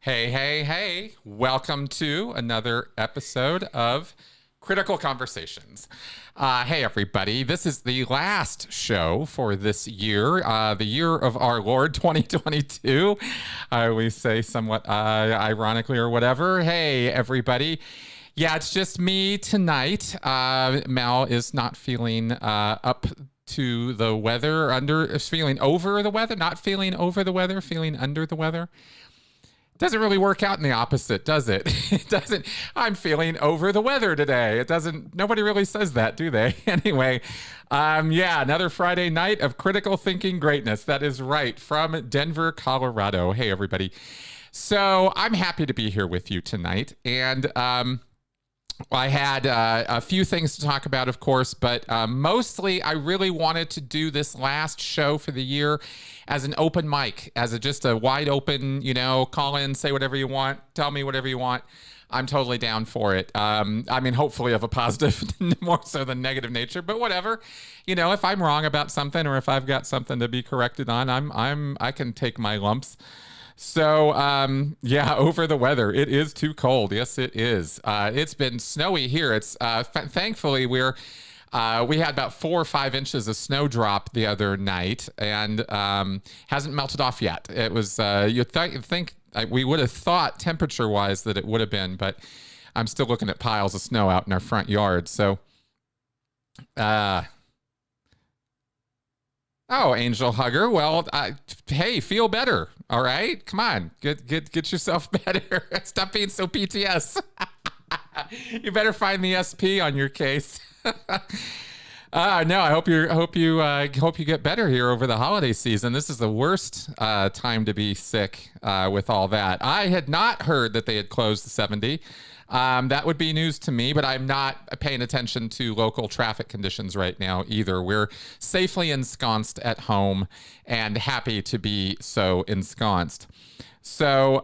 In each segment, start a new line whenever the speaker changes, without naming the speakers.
Hey, hey, hey. Welcome to another episode of Critical Conversations. Hey, everybody. This is the last show for this year, the year of our Lord 2022. I always say somewhat ironically or whatever. Hey, everybody. Yeah, it's just me tonight. Mel is not feeling up to the weather, feeling over the weather, not feeling over the weather, feeling under the weather. Doesn't really work out in the opposite, does it? It doesn't. I'm feeling over the weather today. It doesn't. Nobody really says that, do they? Anyway, yeah, another Friday night of critical thinking greatness. That is right, from Denver, Colorado. Hey, everybody. So I'm happy to be here with you tonight, and I had a few things to talk about, of course, but mostly I really wanted to do this last show for the year as an open mic, as just a wide open, call in, say whatever you want, tell me whatever you want. I'm totally down for it. I mean, hopefully of a positive, more so than negative nature, but whatever. If I'm wrong about something or if I've got something to be corrected on, I can take my lumps. So, yeah, over the weather. It is too cold. Yes, it is. It's been snowy here. It's thankfully we had about 4 or 5 inches of snow drop the other night, and hasn't melted off yet. It was you'd think we would have thought temperature-wise that it would have been, but I'm still looking at piles of snow out in our front yard. So, oh, Angel Hugger. Well, hey, feel better. All right, come on, get yourself better. Stop being so PTS. You better find the SP on your case. No, I hope you get better here over the holiday season. This is the worst time to be sick with all that. I had not heard that they had closed the 70. That would be news to me, but I'm not paying attention to local traffic conditions right now either. We're safely ensconced at home and happy to be so ensconced. So,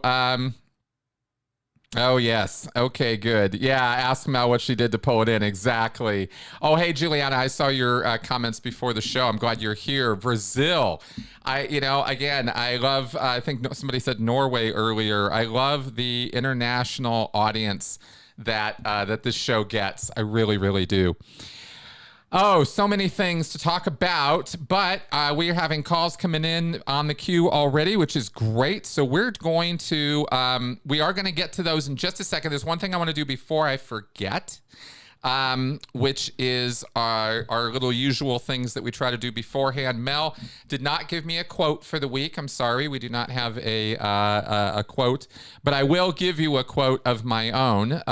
oh, yes. Okay, good. Yeah, ask Mel what she did to pull it in. Exactly. Oh, hey, Juliana, I saw your comments before the show. I'm glad you're here. Brazil. Again, I love, I think somebody said Norway earlier. I love the international audience that this show gets. I really, really do. Oh, so many things to talk about, but we are having calls coming in on the queue already, which is great. So we are going to get to those in just a second. There's one thing I want to do before I forget, which is our little usual things that we try to do beforehand. Mel did not give me a quote for the week. I'm sorry, we do not have a quote, but I will give you a quote of my own,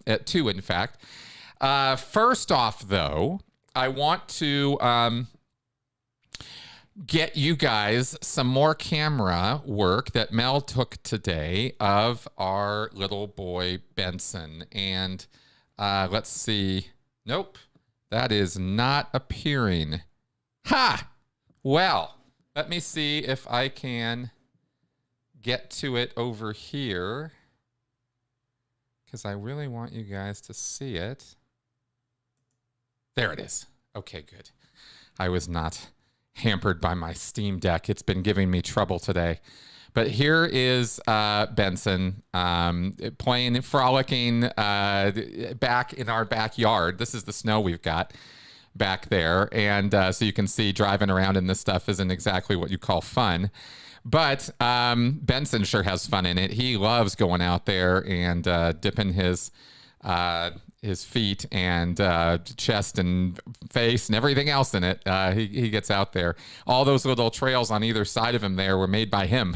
at 2, in fact. First off, though, I want to get you guys some more camera work that Mel took today of our little boy Benson. And let's see. Nope, that is not appearing. Ha! Well, let me see if I can get to it over here, because I really want you guys to see it. There it is. Okay, good. I was not hampered by my Steam Deck. It's been giving me trouble today. But here is Benson playing, frolicking back in our backyard. This is the snow we've got back there. And so you can see driving around in this stuff isn't exactly what you call fun. But Benson sure has fun in it. He loves going out there and dipping his feet and chest and face and everything else in it. He gets out there. All those little trails on either side of him there were made by him.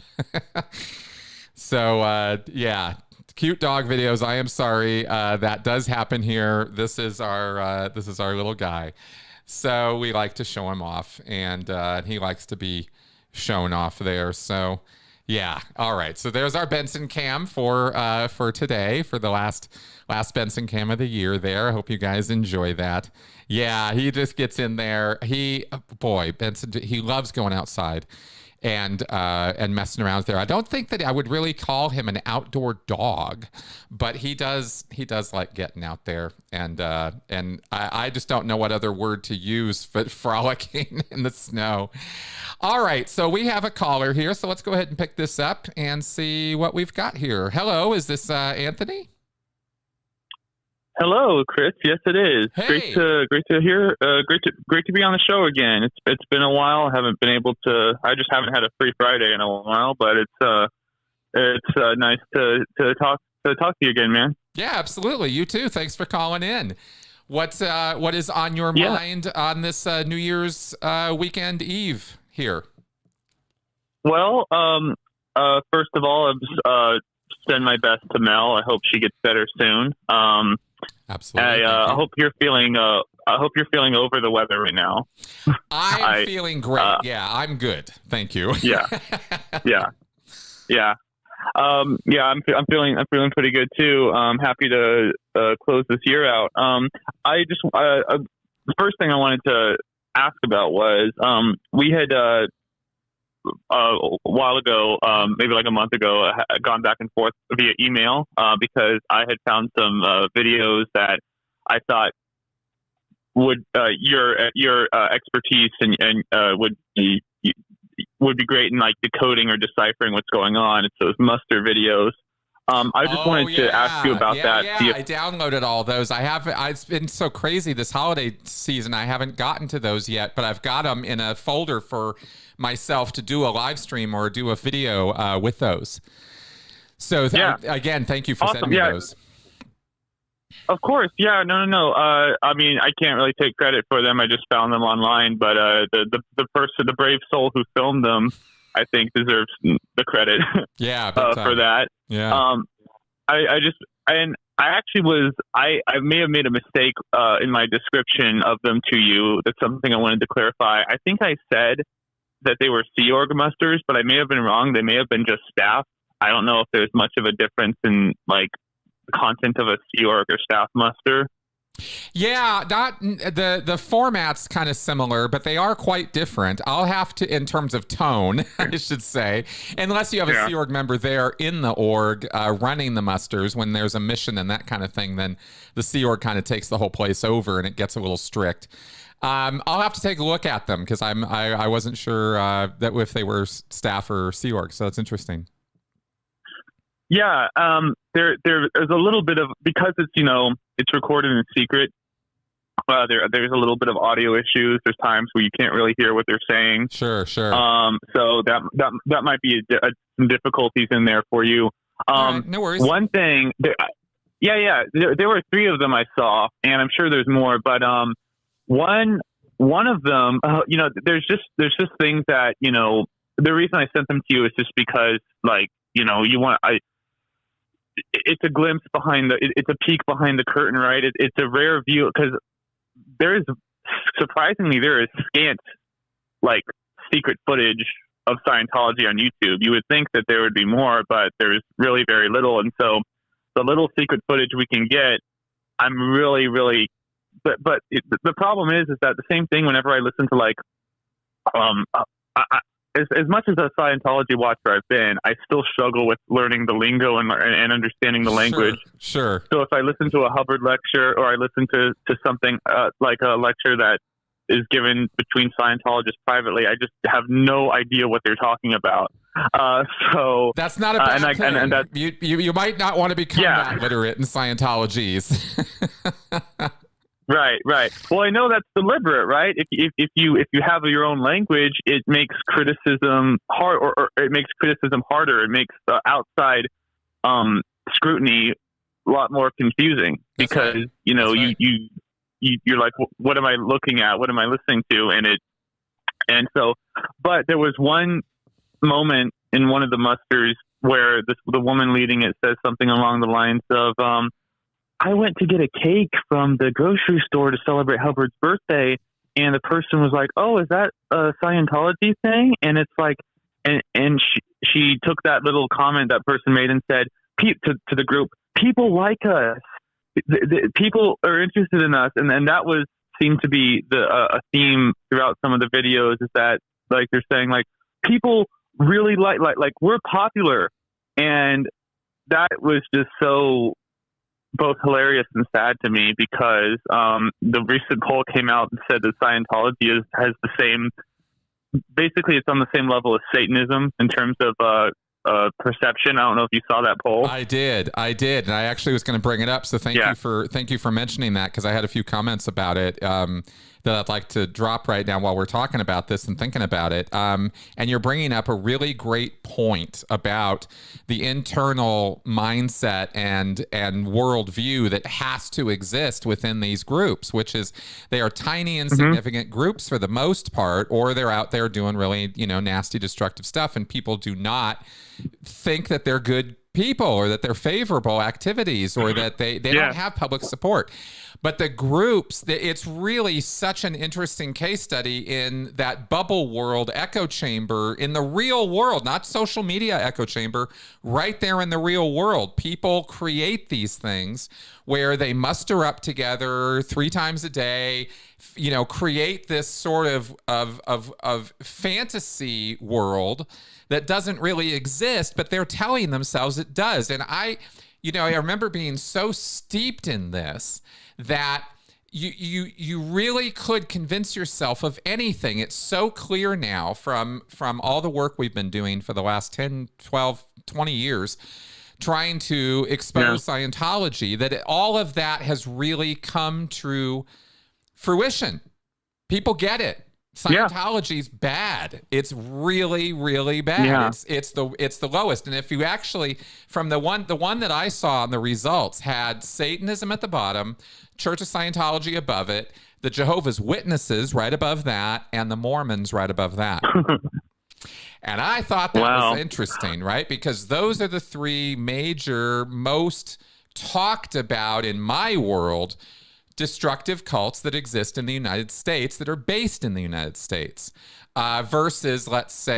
So, yeah, cute dog videos. I am sorry. That does happen here. This is our little guy. So we like to show him off, and he likes to be shown off there. So, yeah. All right. So there's our Benson cam for today, for the last Benson cam of the year there. I hope you guys enjoy that. Yeah, he just gets in there. Benson, he loves going outside. and messing around there. I don't think that I would really call him an outdoor dog, but he does like getting out there, and I just don't know what other word to use but frolicking in the snow. All right, so we have a caller here, so let's go ahead and pick this up and see what we've got here. Hello, is this Anthony?
Hello, Chris. Yes, it is.
Hey.
Great to hear. Great to be on the show again. It's been a while. I haven't been able to. I just haven't had a free Friday in a while, but it's nice to talk to you again, man.
Yeah, absolutely. You too. Thanks for calling in. What is on your mind on this New Year's weekend eve here?
Well, first of all, I'll send my best to Mel. I hope she gets better soon.
Absolutely.
I hope you're feeling. I hope you're feeling over the weather right now.
I'm feeling great. I'm good. Thank you.
Yeah. I'm feeling pretty good too. I'm happy to close this year out. The first thing I wanted to ask about was we had a while ago, maybe like a month ago, gone back and forth via email because I had found some videos that I thought would your expertise and would be great in like decoding or deciphering what's going on. It's those muster videos. I just wanted to ask you about that.
Yeah, I downloaded all those. It's been so crazy this holiday season. I haven't gotten to those yet, but I've got them in a folder for myself to do a live stream or do a video with those. So again, thank you for sending me those.
Of course. Yeah, no. I mean, I can't really take credit for them. I just found them online, but the brave soul who filmed them, I think deserves the credit.
Yeah,
for that.
Yeah.
I may have made a mistake in my description of them to you. That's something I wanted to clarify. I think I said that they were Sea Org musters, but I may have been wrong. They may have been just staff. I don't know if there's much of a difference in like the content of a Sea Org or staff muster.
Yeah, the format's kind of similar, but they are quite different. I'll have to, in terms of tone, I should say, unless you have a Sea Org member there in the org running the musters when there's a mission and that kind of thing, then the Sea Org kind of takes the whole place over and it gets a little strict. I'll have to take a look at them because I wasn't sure that if they were staff or Sea Org, so that's interesting.
Yeah, there's a little bit of, because it's recorded in secret. There's a little bit of audio issues. There's times where you can't really hear what they're saying.
Sure.
So that might be some difficulties in there for you.
Right, no worries.
One thing, there were 3 of them I saw, and I'm sure there's more. But one of them, there's just things that the reason I sent them to you is just because it's a glimpse it's a peek behind the curtain, right? It's a rare view because there is scant like secret footage of Scientology on YouTube. You would think that there would be more, but there's really very little. And so the little secret footage we can get, I'm really, really, but the problem is that the same thing whenever I listen to as much as a Scientology watcher I've been, I still struggle with learning the lingo and understanding the language.
Sure.
So if I listen to a Hubbard lecture or I listen to something like a lecture that is given between Scientologists privately, I just have no idea what they're talking about. So
that's not a bad thing. And that, you might not want to become that literate in Scientologies.
Right. Well, I know that's deliberate, right? If you have your own language, it makes criticism hard, or it makes criticism harder. It makes outside scrutiny a lot more confusing because you're like, what am I looking at? What am I listening to? But there was one moment in one of the musters where the woman leading it says something along the lines of, I went to get a cake from the grocery store to celebrate Hubbard's birthday, and the person was like, "Oh, is that a Scientology thing?" And it's like, and she took that little comment that person made and said to the group, "People like us. People are interested in us," and that seemed to be a theme throughout some of the videos. Is that like they're saying like people really like we're popular, and that was just so both hilarious and sad to me because the recent poll came out and said that Scientology has the same, basically it's on the same level as Satanism in terms of perception. I don't know if you saw that poll.
I did, and I actually was going to bring it up. So thank you for mentioning that, because I had a few comments about it that I'd like to drop right now while we're talking about this and thinking about it. And you're bringing up a really great point about the internal mindset and worldview that has to exist within these groups, which is they are tiny, insignificant groups for the most part, or they're out there doing really, nasty, destructive stuff, and people do not think that they're good people or that they're favorable activities or that they don't have public support. But the groups, it's really such an interesting case study in that bubble world echo chamber in the real world, not social media echo chamber, right there in the real world. People create these things where they muster up together 3 times a day, create this sort of fantasy world that doesn't really exist, but they're telling themselves it does. And I remember being so steeped in this that you really could convince yourself of anything. It's so clear now from all the work we've been doing for the last 10, 12, 20 years, trying to expose Scientology, that all of that has really come to fruition. People get it. Scientology's bad. It's really, really bad. Yeah. It's the lowest. And if you actually, from the one that I saw in the results had Satanism at the bottom, Church of Scientology above it, the Jehovah's Witnesses right above that, and the Mormons right above that. And I thought that was interesting, right? Because those are the 3 major, most talked about in my world destructive cults that exist in the United States that are based in the United States versus, let's say,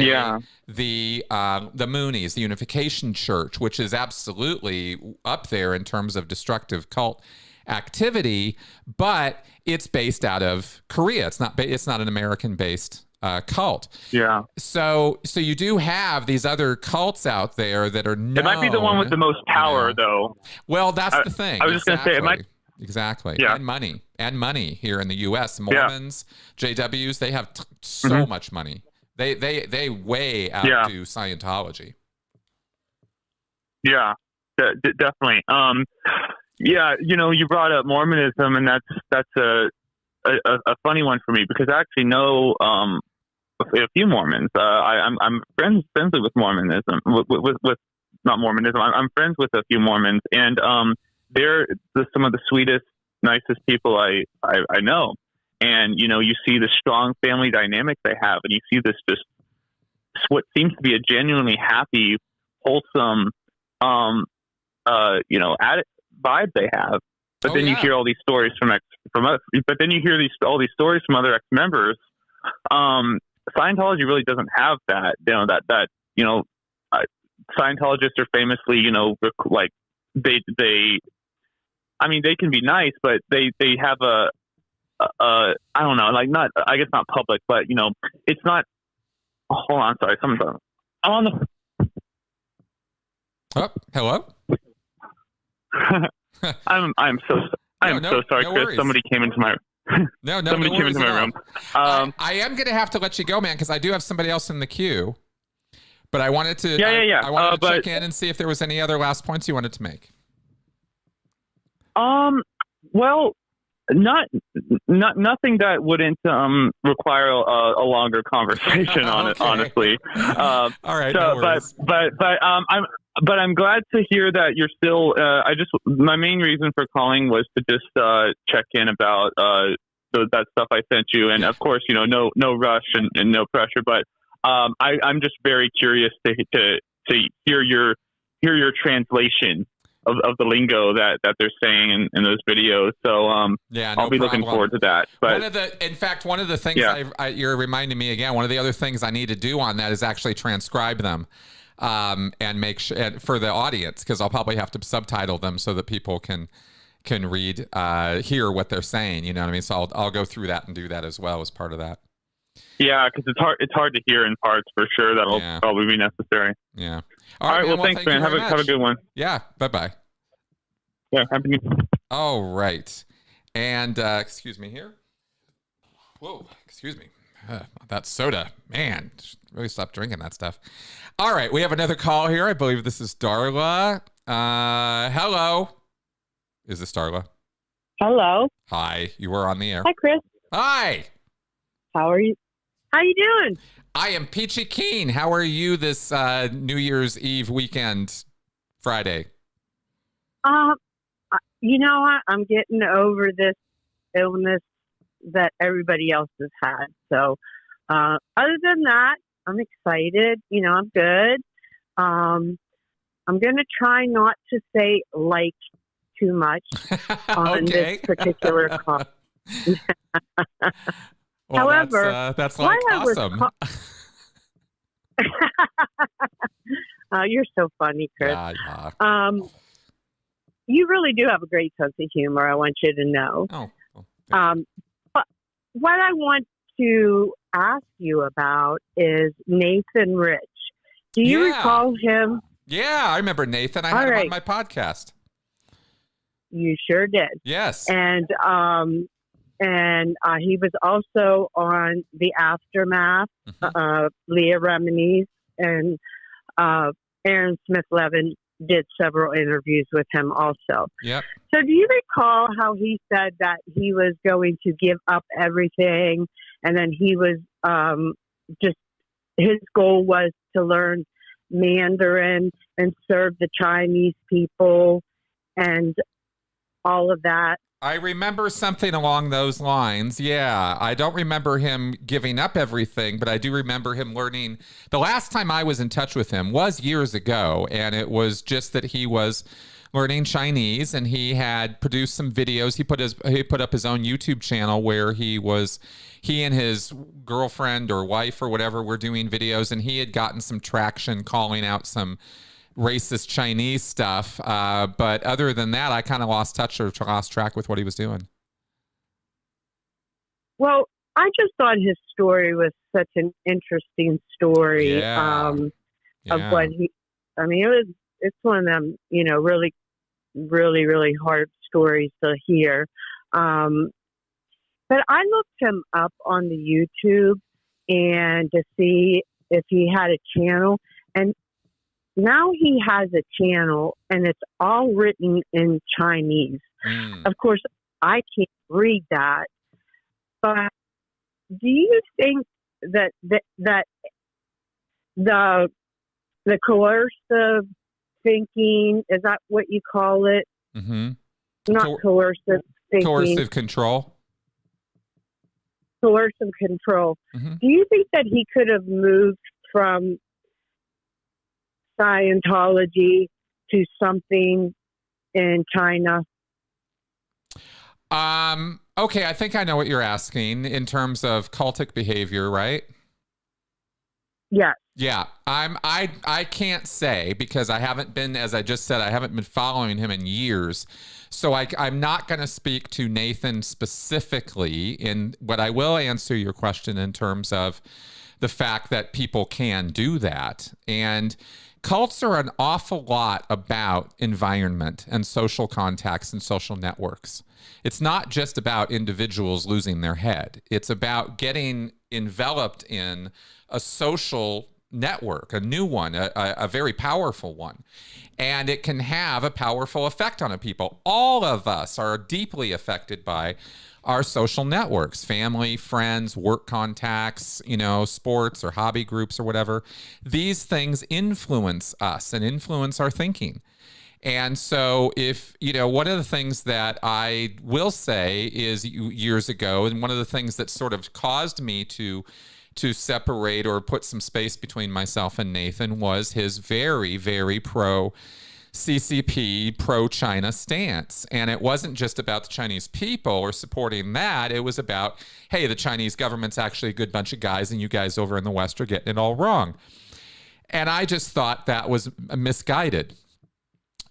the Moonies, the Unification Church, which is absolutely up there in terms of destructive cult activity, but it's based out of Korea. It's not an American-based cult. Yeah. So you do have these other cults out there that are known. It
might be the one with the most power, though.
Well, that's the thing.
I was just going to say it might.
Exactly. Yeah. And money here in the U.S. Mormons, JWs, they have so much money. They way outdo Scientology.
Yeah, definitely. You brought up Mormonism, and that's a funny one for me because I actually know a few Mormons. I'm friendly with Mormonism, with not Mormonism. I'm friends with a few Mormons, and they're some of the sweetest, nicest people I know. And, you see the strong family dynamic they have, and you see this just what seems to be a genuinely happy, wholesome, vibe they have. But then you hear all these stories from us. But then you hear all these stories from other ex-members. Scientology really doesn't have that. Scientologists are famously, like they can be nice, but they have I don't know, like not, I guess not public, but it's not. Oh, hold on, sorry, someone's on the.
Oh, hello.
I'm so sorry,
no
Chris.
Worries.
Somebody came into my. Somebody came into my room.
I am going to have to let you go, man, because I do have somebody else in the queue. But I wanted to. I wanted to check in and see if there was any other last points you wanted to make.
Well, nothing that wouldn't require a longer conversation on it, honestly.
All right. No worries.
But I'm glad to hear that you're still. My main reason for calling was to just check in about that stuff I sent you, and of course, no rush and no pressure. But I'm just very curious to hear your translation of the lingo that they're saying in those videos. So I'll be looking forward to that. But
one of the things you're reminding me again, one of the other things I need to do on that is actually transcribe them and make sure for the audience, because I'll probably have to subtitle them so that people can read, hear what they're saying. You know what I mean? So I'll go through that and do that as well as part of that.
Yeah, because it's hard to hear in parts for sure. That'll probably be necessary.
Yeah.
All right. Well, thanks, man. Have a good one.
Yeah. Bye-bye.
Yeah. Happy New Year.
All right. And excuse me here. Whoa. Excuse me. That soda, man, really stop drinking that stuff. All right. We have another call here. I believe this is Darla. Hello. Is this Darla?
Hello.
Hi. You were on the air.
Hi, Chris.
Hi.
How are you? How you doing?
I am peachy keen. How are you this New Year's Eve weekend, Friday?
You know what? I'm getting over this illness that everybody else has had. So, other than that, I'm excited. You know, I'm good. I'm going to try not to say like too much on this particular call.
Well,
however,
that's like awesome.
You're so funny, Chris.
Yeah.
You really do have a great sense of humor. I want you to know.
Oh. Well,
but what I want to ask you about is Nathan Rich. Do you recall him?
Yeah, I remember Nathan. I had him on my podcast.
You sure did.
Yes.
And he was also on The Aftermath, Leah Remini's, and Aaron Smith-Levin did several interviews with him also.
Yep.
So do you recall how he said that he was going to give up everything, and then he was just, his goal was to learn Mandarin and serve the Chinese people and all of that?
I remember something along those lines. Yeah. I don't remember him giving up everything, but I do remember him learning. The last time I was in touch with him was years ago, and it was just that he was learning Chinese, and he had produced some videos. He put up his own YouTube channel where he and his girlfriend or wife or whatever were doing videos, and he had gotten some traction calling out some racist Chinese stuff. But other than that, I kind of lost touch or lost track with what he was doing.
Well, I just thought his story was such an interesting story.
Yeah.
Of what it's one of them, you know, really, really, really hard stories to hear. But I looked him up on the YouTube and to see if he had a channel, and now he has a channel, and it's all written in Chinese. Of course, I can't read that, but do you think that the coercive thinking, is that what you call it?
Mm-hmm.
Not coercive thinking.
Coercive control.
Coercive control.
Mm-hmm.
Do you think that he could have moved from Scientology to something in China?
Okay, I think I know what you're asking in terms of cultic behavior, right?
Yes.
Yeah, I can't say because I haven't been, as I just said, I haven't been following him in years. So I'm not going to speak to Nathan specifically, but I will answer your question in terms of the fact that people can do that. And cults are an awful lot about environment and social contacts and social networks. It's not just about individuals losing their head. It's about getting enveloped in a social network, a new one, a very powerful one. And it can have a powerful effect on a people. All of us are deeply affected by our social networks, family, friends, work contacts, sports or hobby groups or whatever. These things influence us and influence our thinking. And so one of the things that I will say is years ago, and one of the things that sort of caused me to separate or put some space between myself and Nathan was his very, very pro-CCP, pro-China stance. And it wasn't just about the Chinese people or supporting that. It was about, hey, the Chinese government's actually a good bunch of guys, and you guys over in the West are getting it all wrong. And I just thought that was misguided.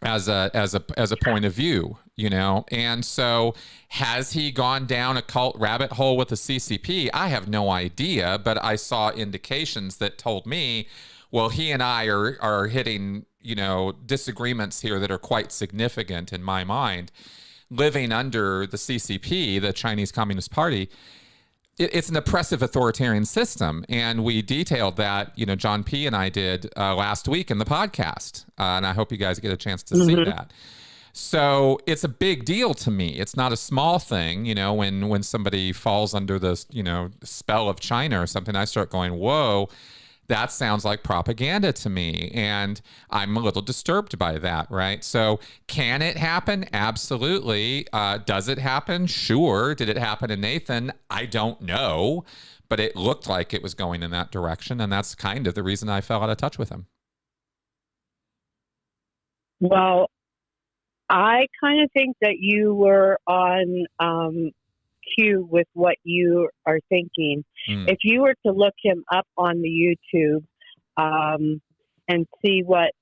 as a point of view, you know. And so has he gone down a cult rabbit hole with the CCP? I have no idea, but I saw indications that told me, well, he and I are hitting, you know, disagreements here that are quite significant in my mind. Living under the CCP, the Chinese Communist Party, it's an oppressive authoritarian system. And we detailed that, you know, John P. and I did last week in the podcast. And I hope you guys get a chance to see that. So it's a big deal to me. It's not a small thing, you know, when somebody falls under the, you know, spell of China or something, I start going, whoa, that sounds like propaganda to me. And I'm a little disturbed by that, right? So can it happen? Absolutely. Does it happen? Sure. Did it happen to Nathan? I don't know. But it looked like it was going in that direction. And that's kind of the reason I fell out of touch with him.
Well, I kind of think that you were on cue with what you are thinking. If you were to look him up on the YouTube and see what,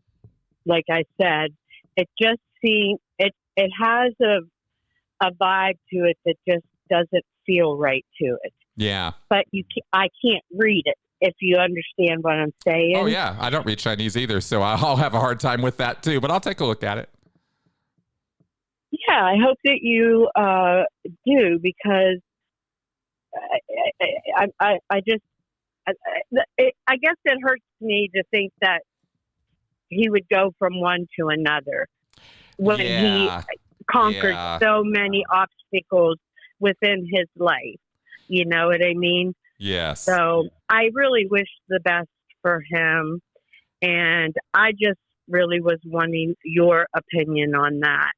like I said, it just seems it has a vibe to it that just doesn't feel right to it.
Yeah.
But I can't read it, if you understand what I'm saying.
Oh yeah, I don't read Chinese either, so I'll have a hard time with that too. But I'll take a look at it.
Yeah, I hope that you do, because I guess it hurts me to think that he would go from one to another when he conquered so many obstacles within his life. You know what I mean?
Yes.
So I really wish the best for him, and I just really was wanting your opinion on that.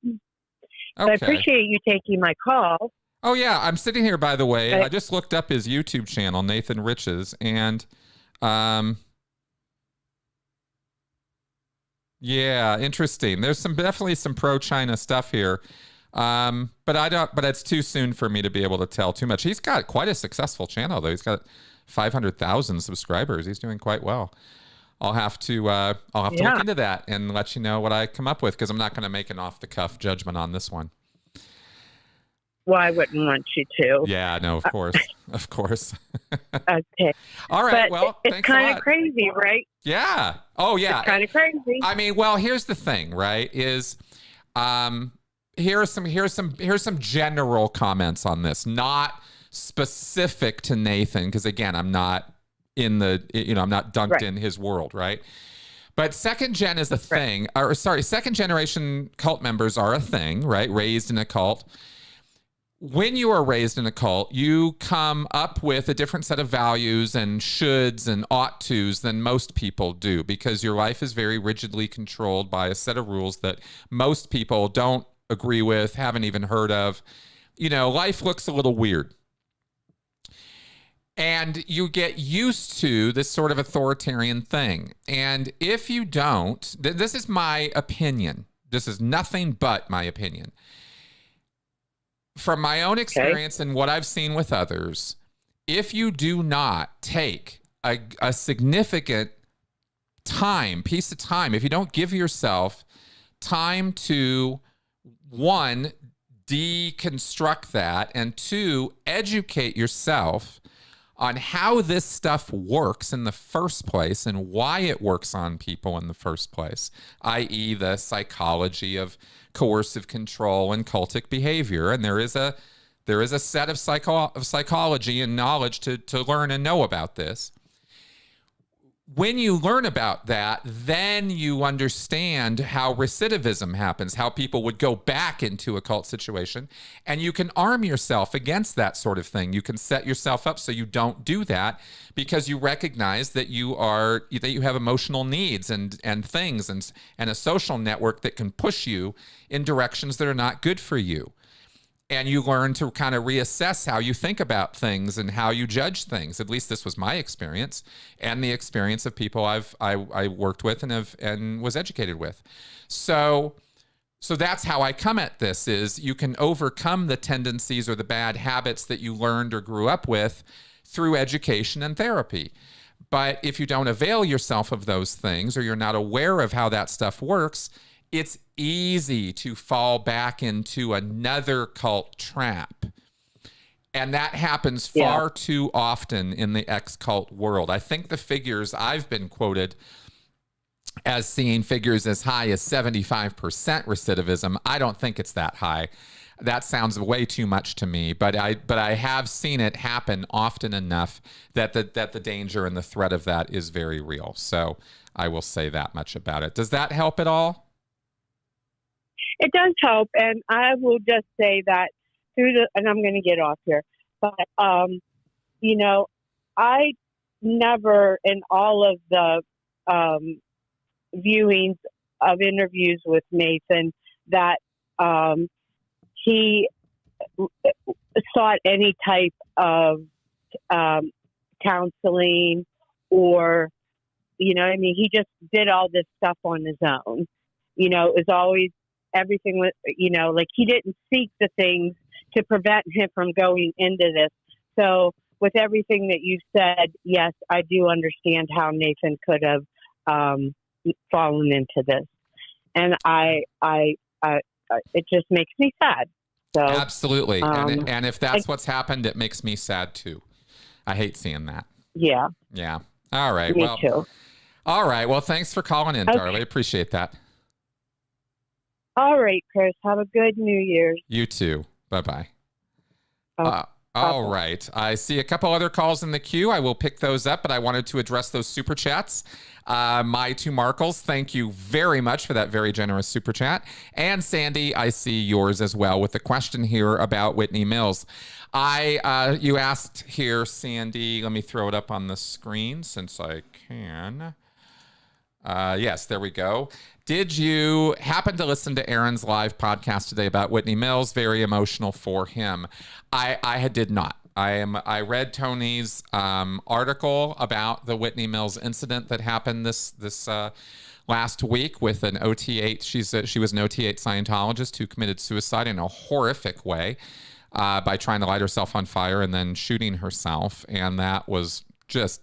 Okay.
So I appreciate you taking my call.
Oh yeah, I'm sitting here, by the way. I just looked up his YouTube channel, Nathan Riches, and yeah, interesting. There's definitely some pro-China stuff here. But it's too soon for me to be able to tell too much. He's got quite a successful channel though. He's got 500,000 subscribers. He's doing quite well. I'll have to look into that and let you know what I come up with, because I'm not going to make an off-the-cuff judgment on this one.
Well, I wouldn't want you to.
Yeah, no, of course. Of course.
Okay.
All right.
But
well,
it's kind of crazy, right?
Yeah. Oh, yeah.
It's kind of crazy.
I mean, well, here's the thing, right? Is here's some general comments on this, not specific to Nathan, because again, I'm not in the, you know, I'm not dunked in his world, right? But second gen is a thing, or sorry, second generation cult members are a thing, right? Raised in a cult. When you are raised in a cult, you come up with a different set of values and shoulds and ought tos than most people do, because your life is very rigidly controlled by a set of rules that most people don't agree with, haven't even heard of. You know, life looks a little weird. And you get used to this sort of authoritarian thing. And if you don't, this is my opinion. This is nothing but my opinion. From my own experience and what I've seen with others, if you do not take a significant piece of time, if you don't give yourself time to, one, deconstruct that, and two, educate yourself on how this stuff works in the first place and why it works on people in the first place, i.e. the psychology of coercive control and cultic behavior. And there is a set of psychology and knowledge to learn and know about this. When you learn about that, then you understand how recidivism happens, how people would go back into a cult situation, and you can arm yourself against that sort of thing. You can set yourself up so you don't do that, because you recognize that you have emotional needs and things and a social network that can push you in directions that are not good for you. And you learn to kind of reassess how you think about things and how you judge things. At least this was my experience and the experience of people I worked with and was educated with. So that's how I come at this, is you can overcome the tendencies or the bad habits that you learned or grew up with through education and therapy. But if you don't avail yourself of those things, or you're not aware of how that stuff works, it's easy to fall back into another cult trap. And that happens far too often in the ex-cult world. I think the figures I've been quoted as seeing figures as high as 75% recidivism. I don't think it's that high. That sounds way too much to me, but I have seen it happen often enough that the danger and the threat of that is very real. So I will say that much about it. Does that help at all?
It does help, and I will just say that and I'm going to get off here, but you know, I never in all of the viewings of interviews with Nathan that he sought any type of counseling or, you know, I mean, he just did all this stuff on his own. You know, it was always everything was, you know, like he didn't seek the things to prevent him from going into this. So with everything that you've said, yes, I do understand how Nathan could have fallen into this. And it just makes me sad. So
absolutely. And if that's what's happened, it makes me sad too. I hate seeing that.
Yeah.
Yeah. All right.
Me too.
All right. Well, thanks for calling in, Darlie. Appreciate that.
All right, Chris. Have a good New Year's.
You too. Bye-bye. All right. I see a couple other calls in the queue. I will pick those up, but I wanted to address those super chats. My two Markles, thank you very much for that very generous super chat. And Sandy, I see yours as well with the question here about Whitney Mills. You asked here, Sandy, let me throw it up on the screen since I can. Yes, there we go. Did you happen to listen to Aaron's live podcast today about Whitney Mills? Very emotional for him. I did not. I read Tony's article about the Whitney Mills incident that happened this last week with an OT8. She was an OT8 Scientologist who committed suicide in a horrific way by trying to light herself on fire and then shooting herself, and that was just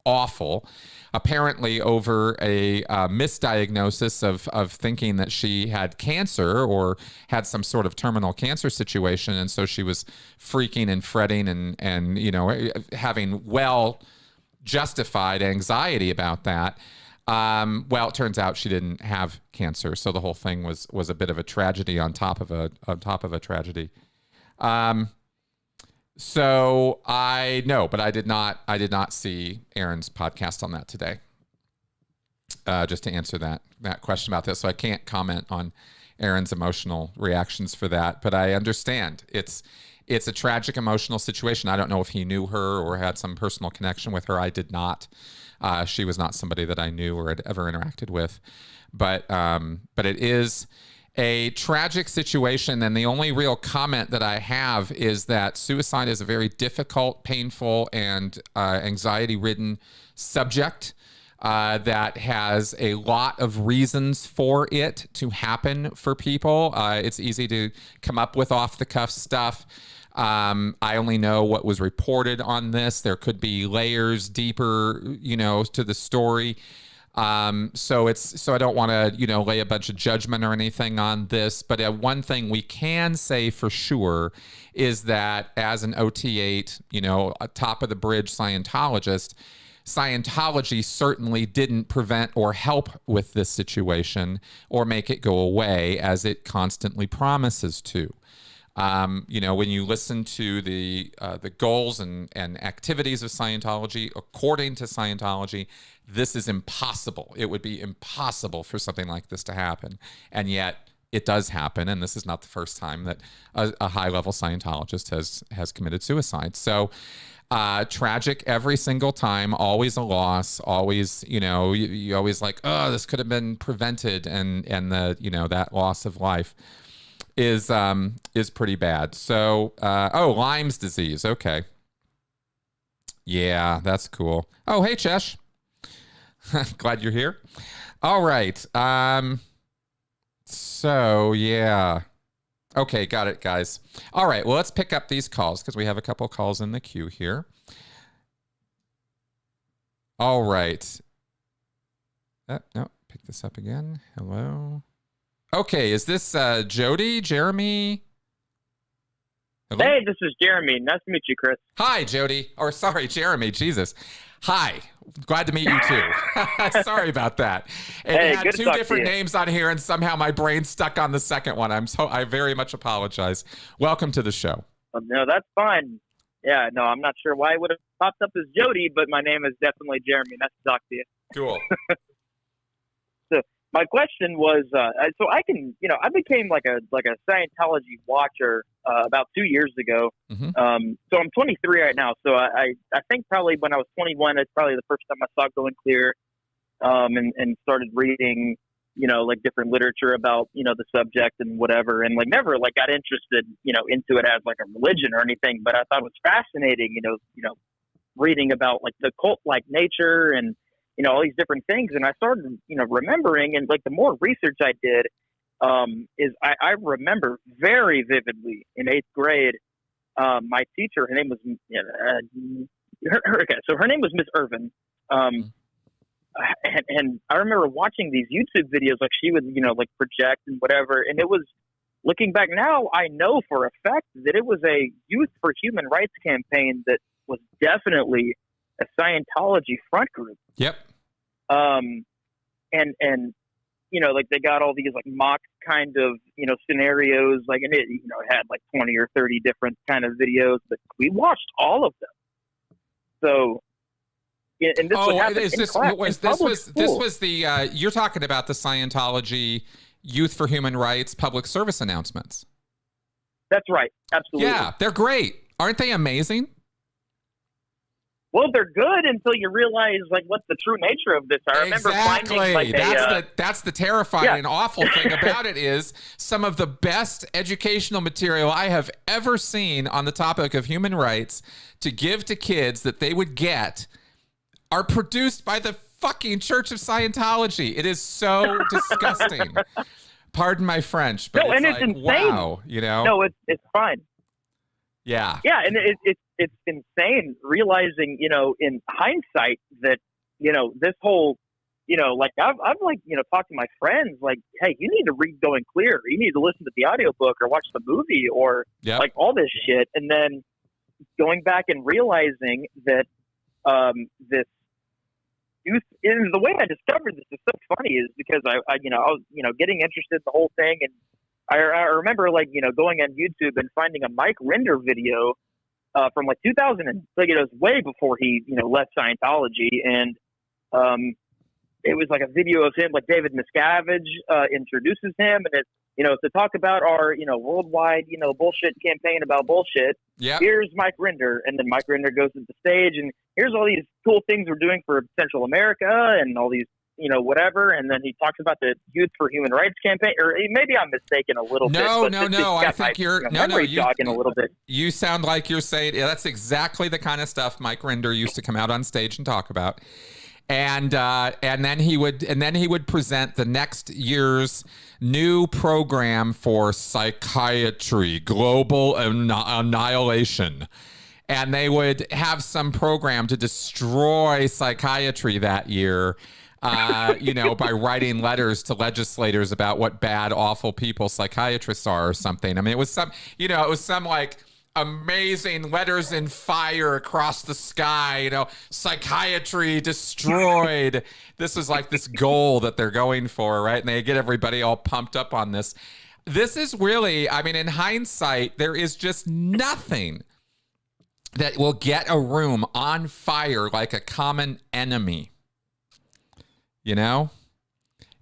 awful. Apparently over a misdiagnosis of thinking that she had cancer or had some sort of terminal cancer situation. And so she was freaking and fretting and you know, having well justified anxiety about that. Well, it turns out she didn't have cancer. So the whole thing was a bit of a tragedy on top of a tragedy. So I know, but I did not see Aaron's podcast on that today. Just to answer that question about this. So I can't comment on Aaron's emotional reactions for that, but I understand it's a tragic emotional situation. I don't know if he knew her or had some personal connection with her. I did not. She was not somebody that I knew or had ever interacted with, but it is a tragic situation, and the only real comment that I have is that suicide is a very difficult, painful, and anxiety-ridden subject that has a lot of reasons for it to happen for people. It's easy to come up with off-the-cuff stuff. I only know what was reported on this. There could be layers deeper, you know, to the story. So I don't want to, lay a bunch of judgment or anything on this, but one thing we can say for sure is that as an OT8, a top of the bridge Scientologist, Scientology certainly didn't prevent or help with this situation or make it go away as it constantly promises to. When you listen to the goals and activities of Scientology, according to Scientology, this is impossible. It would be impossible for something like this to happen. And yet it does happen. And this is not the first time that a high-level Scientologist has committed suicide. So tragic every single time, always a loss, always, you always like, oh, this could have been prevented. And that loss of life is pretty bad. So, Lyme's disease. Okay. Yeah, that's cool. Oh, hey, Chesh. Glad you're here. All right. So yeah. Okay, got it, guys. All right, well, let's pick up these calls because we have a couple calls in the queue here. All right. No, pick this up again. Hello. Okay, is this Jody, Jeremy? Hello?
Hey, this is Jeremy. Nice to meet you, Chris.
Hi, Jody. Or sorry, Jeremy. Jesus. Hi. Glad to meet you too. Sorry about that. And
Hey,
you had
good to
two
talk to
different
you.
names on here, and somehow my brain stuck on the second one. I very much apologize. Welcome to the show.
No, that's fine. Yeah, no, I'm not sure why it would have popped up as Jody, but my name is definitely Jeremy. Nice to talk to you.
Cool.
So my question was, so I can, I became like a Scientology watcher about 2 years ago.
Mhm.
So I'm 23 right now. So I think probably when I was 21, it's probably the first time I saw Going Clear, and started reading, like different literature about, the subject and whatever, and like never like got interested, into it as like a religion or anything. But I thought it was fascinating, reading about like the cult like nature and all these different things. And I started remembering, and like the more research I did, is I remember very vividly in 8th grade, my teacher, her name was her name was Miss Irvin, and I remember watching these YouTube videos, like she would like project and whatever, and it was, looking back now, I know for a fact that it was a Youth for Human Rights campaign that was definitely a Scientology front group.
Yep.
And like they got all these like mock kind of, scenarios, like, and it, it had like 20 or 30 different kind of videos, but we watched all of them. So, and this would happen in class,
this was the, you're talking about the Scientology Youth for Human Rights public service announcements.
That's right. Absolutely.
Yeah, they're great. Aren't they amazing?
Well, they're good until you realize like what the true nature of this. I remember finding like
that's the terrifying and awful thing about it is some of the best educational material I have ever seen on the topic of human rights to give to kids that they would get are produced by the fucking Church of Scientology. It is so disgusting. Pardon my French, but
no,
it's
and it's
like,
insane.
wow,
No, it's fine.
Yeah.
Yeah, and it's insane realizing, in hindsight that, this whole, like I've like, talked to my friends like, hey, you need to read Going Clear. You need to listen to the audiobook or watch the movie or like all this shit. And then going back and realizing that this youth, and the way I discovered this is so funny is because I was, getting interested in the whole thing. And I remember like, going on YouTube and finding a Mike Rinder video from like 2000, and like it was way before he, left Scientology. And it was like a video of him, like David Miscavige introduces him, and it's, to talk about our, worldwide, bullshit campaign about bullshit.
Yeah.
Here's Mike Rinder. And then Mike Rinder goes to the stage and here's all these cool things we're doing for Central America and all these, whatever. And then he talks about the Youth for Human Rights campaign, or maybe I'm mistaken a little bit.
No. I think you're
jogging a little bit.
You sound like you're saying, yeah, that's exactly the kind of stuff Mike Rinder used to come out on stage and talk about. And then he would present the next year's new program for psychiatry, global annihilation. And they would have some program to destroy psychiatry that year, by writing letters to legislators about what bad, awful people psychiatrists are or something. I mean, it was some like amazing letters in fire across the sky, psychiatry destroyed. This was like this goal that they're going for, right? And they get everybody all pumped up on this. This is really, I mean, in hindsight, there is just nothing that will get a room on fire like a common enemy,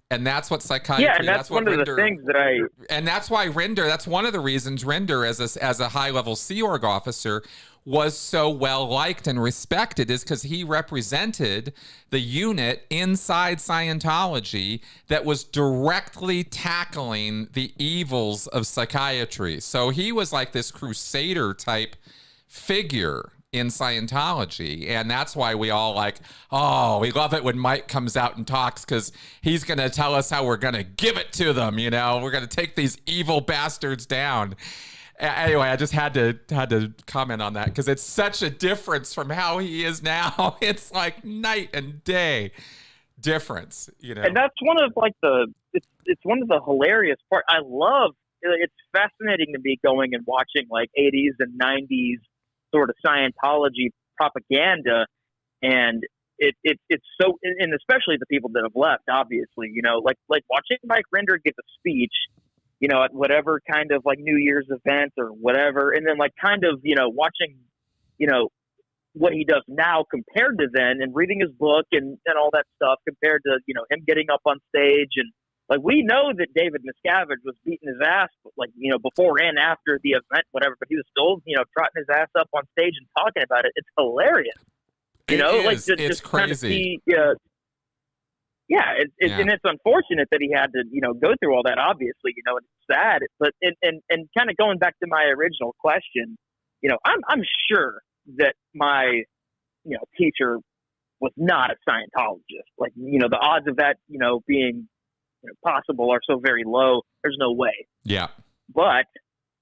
And that's what psychiatry.
Yeah, and that's one of the things that
and that's why Rinder. That's one of the reasons Rinder, as a high level Sea Org officer, was so well liked and respected, is because he represented the unit inside Scientology that was directly tackling the evils of psychiatry. So he was like this crusader type figure in Scientology, and that's why we all we love it when Mike comes out and talks, because he's going to tell us how we're going to give it to them. We're going to take these evil bastards down. Anyway, I just had to comment on that because it's such a difference from how he is now. It's like night and day difference, you know.
And that's one of like it's one of the hilarious part. I love. It's fascinating to me going and watching like 80s and 90s sort of Scientology propaganda, and it's so, and especially the people that have left, obviously, you know, like watching Mike Rinder give a speech, you know, at whatever kind of like New Year's event or whatever, and then like kind of, you know, watching, you know, what he does now compared to then, and reading his book and all that stuff compared to, you know, him getting up on stage. And like, we know that David Miscavige was beating his ass, like, you know, before and after the event, whatever, but he was still, you know, trotting his ass up on stage and talking about it. It's hilarious. You know, like
it's
just
crazy.
kind of see, and it's unfortunate that he had to, you know, go through all that, obviously, you know, and it's sad, but, and kind of going back to my original question, you know, I'm sure that my, you know, teacher was not a Scientologist. Like, you know, the odds of that, you know, being, you know, possible are so very low. There's no way.
Yeah.
But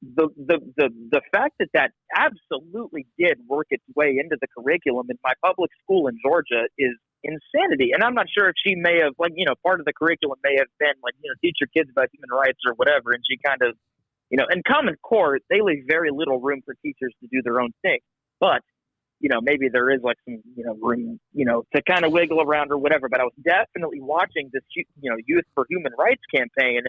the fact that absolutely did work its way into the curriculum in my public school in Georgia is insanity. And I'm not sure if she may have, like, you know, part of the curriculum may have been like, you know, teach your kids about human rights or whatever. And she kind of, you know, in Common Core, they leave very little room for teachers to do their own thing. But, you know, maybe there is like some, you know, room, you know, to kind of wiggle around or whatever. But I was definitely watching this, you know, Youth for Human Rights campaign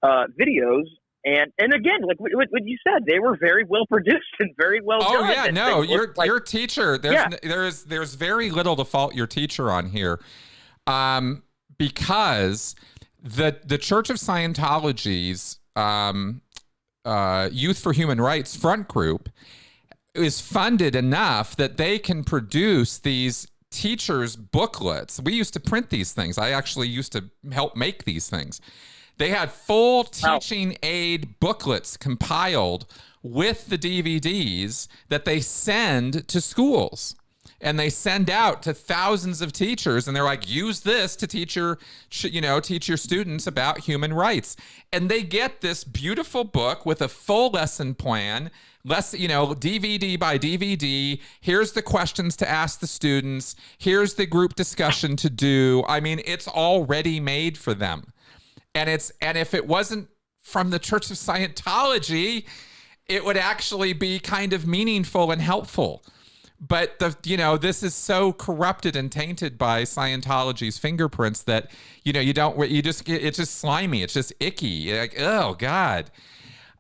videos. And again, like what you said, they were very well produced and very well done.
Oh yeah,
and
no, your teacher. There's very little to fault your teacher on here, because the Church of Scientology's Youth for Human Rights front group is funded enough that they can produce these teachers' booklets. We used to print these things. I actually used to help make these things. They had full teaching aid booklets compiled with the DVDs that they send to schools. And they send out to thousands of teachers, and they're like, use this to teach your students about human rights. And they get this beautiful book with a full lesson plan, DVD by DVD. Here's the questions to ask the students. Here's the group discussion to do. I mean, it's already made for them. And if it wasn't from the Church of Scientology, it would actually be kind of meaningful and helpful. But this is so corrupted and tainted by Scientology's fingerprints that it's just slimy, it's just icky. Like, oh God.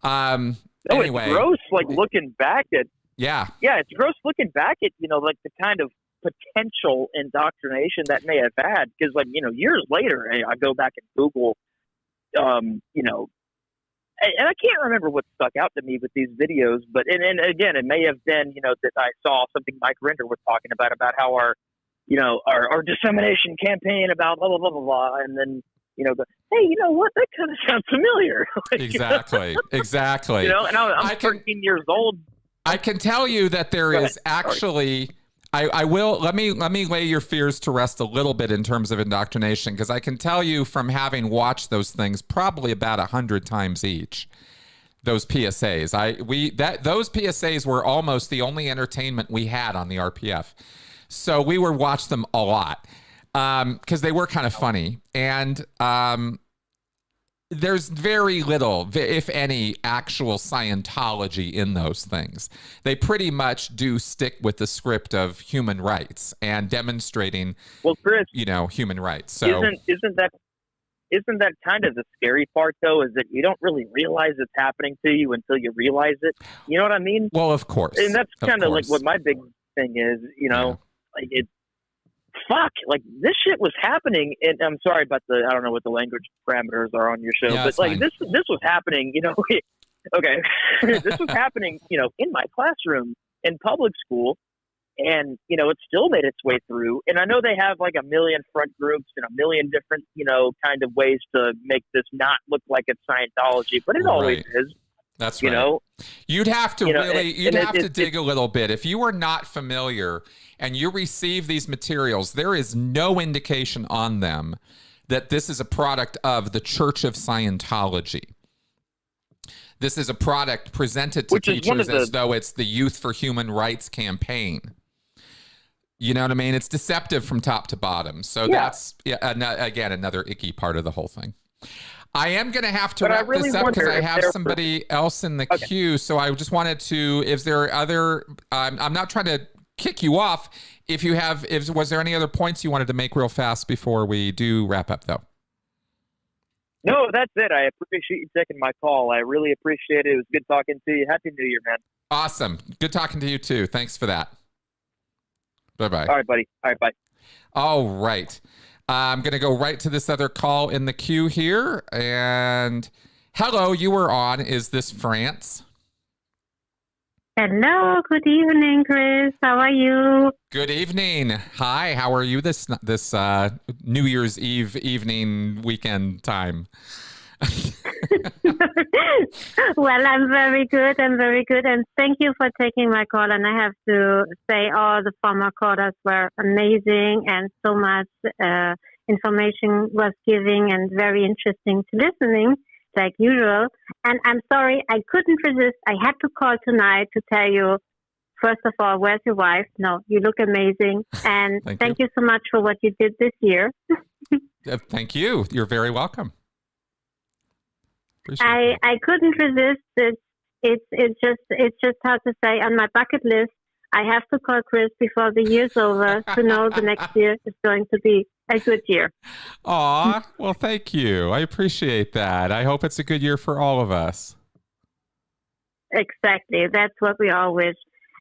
Anyway,
it's gross. Like looking back at it's gross looking back at like the kind of potential indoctrination that may have had, because years later I go back and Google. And I can't remember what stuck out to me with these videos, but and again, it may have been that I saw something Mike Rinder was talking about how our dissemination campaign about blah blah blah blah blah, and then hey, you know what? That kind of sounds familiar.
Exactly.
And I'm 13 years old.
I can tell you that there is actually. I will let me lay your fears to rest a little bit in terms of indoctrination, because I can tell you from having watched those things probably about 100 times each, those PSAs. Those PSAs were almost the only entertainment we had on the RPF, so we would watch them a lot because they were kind of funny, and there's very little, if any, actual Scientology in those things. They pretty much do stick with the script of human rights and demonstrating,
Chris,
human rights. So
isn't that kind of the scary part, though? Is that you don't really realize it's happening to you until you realize it. You know what I mean?
Well, of course.
And that's kind of like what my big thing is. Like it. Fuck, like this shit was happening, and I'm sorry about I don't know what the language parameters are on your show, but like this was happening, okay, this was happening, in my classroom in public school, and it still made its way through. And I know they have like a million front groups and a million different, kind of ways to make this not look like it's Scientology, but it always is.
That's right. You'd have to to dig a little bit. If you were not familiar and you receive these materials, there is no indication on them that this is a product of the Church of Scientology. This is a product presented to teachers as though it's the Youth for Human Rights campaign. You know what I mean? It's deceptive from top to bottom. So that's, again, another icky part of the whole thing. I am going to have to wrap this up because I have somebody else in the queue. So I just wanted to, if there are other, I'm not trying to kick you off. Was there any other points you wanted to make real fast before we do wrap up though?
No, that's it. I appreciate you taking my call. I really appreciate it. It was good talking to you. Happy New Year, man.
Awesome. Good talking to you too. Thanks for that. Bye-bye.
All right, buddy. All right, bye.
All right. I'm going to go right to this other call in the queue here. And hello, you were on. Is this France?
Hello. Good evening, Chris. How are you?
Good evening. Hi. How are you this New Year's Eve evening weekend time?
Well, I'm very good. And thank you for taking my call. And I have to say all the former callers were amazing and so much information was giving and very interesting to listening, like usual. And I'm sorry, I couldn't resist. I had to call tonight to tell you, first of all, where's your wife? No, you look amazing. And thank you so much for what you did this year.
Thank you. You're very welcome.
I couldn't resist. It's just hard to say. On my bucket list, I have to call Chris before the year's over to know the next year is going to be a good year.
Aw, well, thank you. I appreciate that. I hope it's a good year for all of us.
Exactly. That's what we all wish.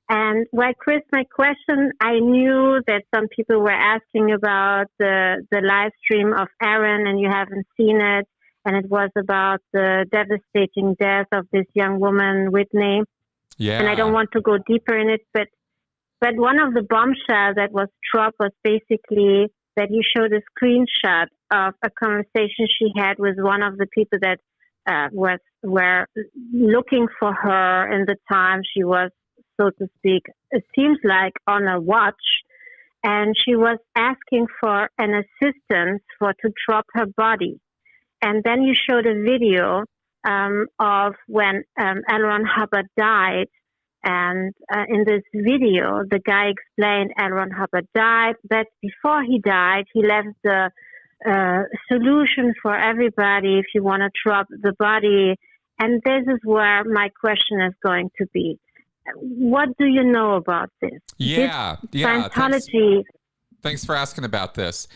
And well, Chris, my question, I knew that some people were asking about the live stream of Aaron and you haven't seen it. And it was about the devastating death of this young woman, Whitney.
Yeah.
And I don't want to go deeper in it, but one of the bombshells that was dropped was basically that you showed a screenshot of a conversation she had with one of the people that were looking for her in the time she was, so to speak, it seems like on a watch. And she was asking for an assistance to drop her body. And then you showed a video of when L. Ron Hubbard died. And in this video, the guy explained L. Ron Hubbard died, but before he died, he left the solution for everybody if you want to drop the body. And this is where my question is going to be. What do you know about this?
Yeah.
Scientology.
Thanks for asking about this.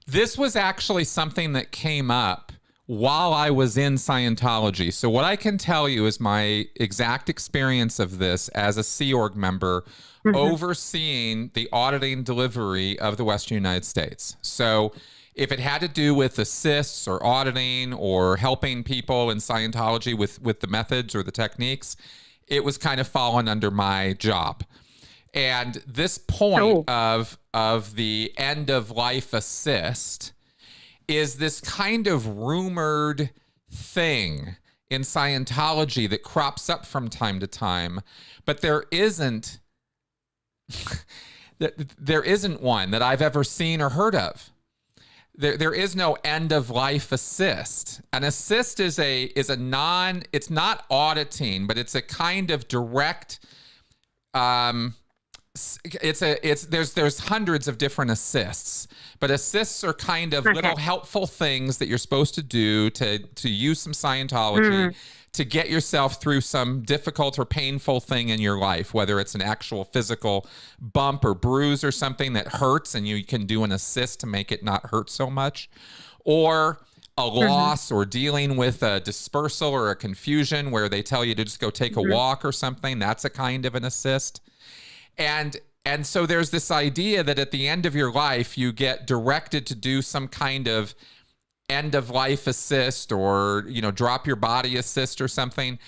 This was actually something that came up while I was in Scientology. So what I can tell you is my exact experience of this as a Sea Org member overseeing the auditing delivery of the Western United States. So if it had to do with assists or auditing or helping people in Scientology with the methods or the techniques, it was kind of fallen under my job. And this point of the end of life assist is this kind of rumored thing in Scientology that crops up from time to time, but there isn't one that I've ever seen or heard of. There is no end of life assist. An assist is it's not auditing, but it's a kind of direct there's hundreds of different assists, but assists are kind of little helpful things that you're supposed to do to use some Scientology to get yourself through some difficult or painful thing in your life, whether it's an actual physical bump or bruise or something that hurts and you can do an assist to make it not hurt so much, or a loss or dealing with a dispersal or a confusion where they tell you to just go take a walk or something. That's a kind of an assist. And so there's this idea that at the end of your life, you get directed to do some kind of end of life assist or, drop your body assist or something.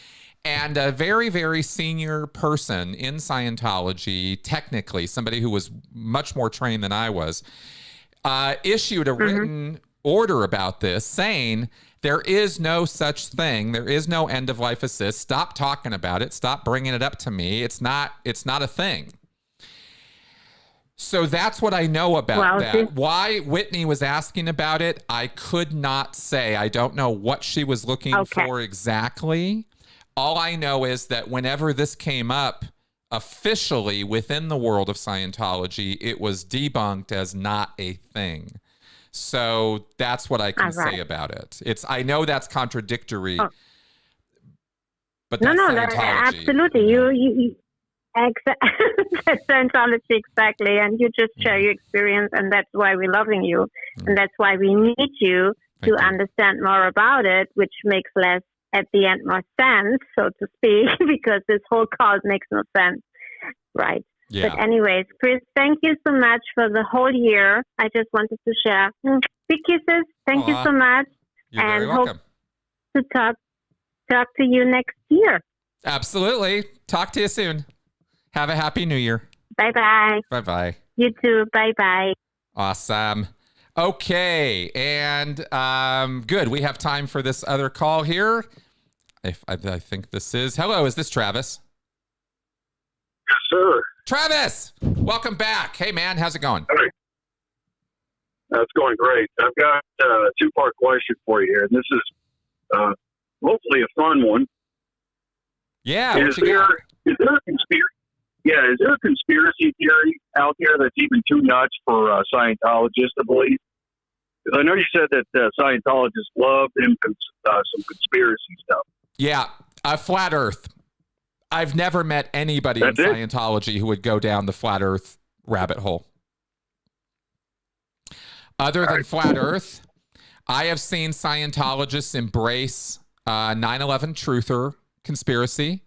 And a very, very senior person in Scientology, technically somebody who was much more trained than I was, issued a written order about this saying, there is no such thing. There is no end of life assist. Stop talking about it. Stop bringing it up to me. It's not a thing. So that's what I know about that. Why Whitney was asking about it, I could not say. I don't know what she was looking for exactly. All I know is that whenever this came up officially within the world of Scientology, it was debunked as not a thing. So that's what I can say about it. I know that's contradictory, but that's Scientology.
Absolutely. You that's Scientology, exactly. And you just share your experience, and that's why we're loving you, and that's why we need you to understand more about it, which makes less, at the end, more sense, so to speak, because this whole cult makes no sense, right? Yeah. But anyways, Chris, thank you so much for the whole year. I just wanted to share. Big kisses. Thank you so much.
You're very welcome.
Hope to talk to you next year.
Absolutely. Talk to you soon. Have a happy new year.
Bye-bye.
Bye-bye.
You too. Bye-bye.
Awesome. Okay. And good. We have time for this other call here. I think this is... Hello, is this Travis?
Yes, sir.
Travis, welcome back. Hey, man, how's it going?
All right. That's going great. I've got a two-part question for you here, and this is hopefully a fun one.
Yeah.
Is there a conspiracy? Yeah, is there a conspiracy theory out there that's even too nuts for Scientologists to believe? Because I know you said that Scientologists love some conspiracy stuff.
Yeah, flat Earth. I've never met anybody in Scientology who would go down the flat Earth rabbit hole. Other than flat Earth, I have seen Scientologists embrace 9/11 truther conspiracy.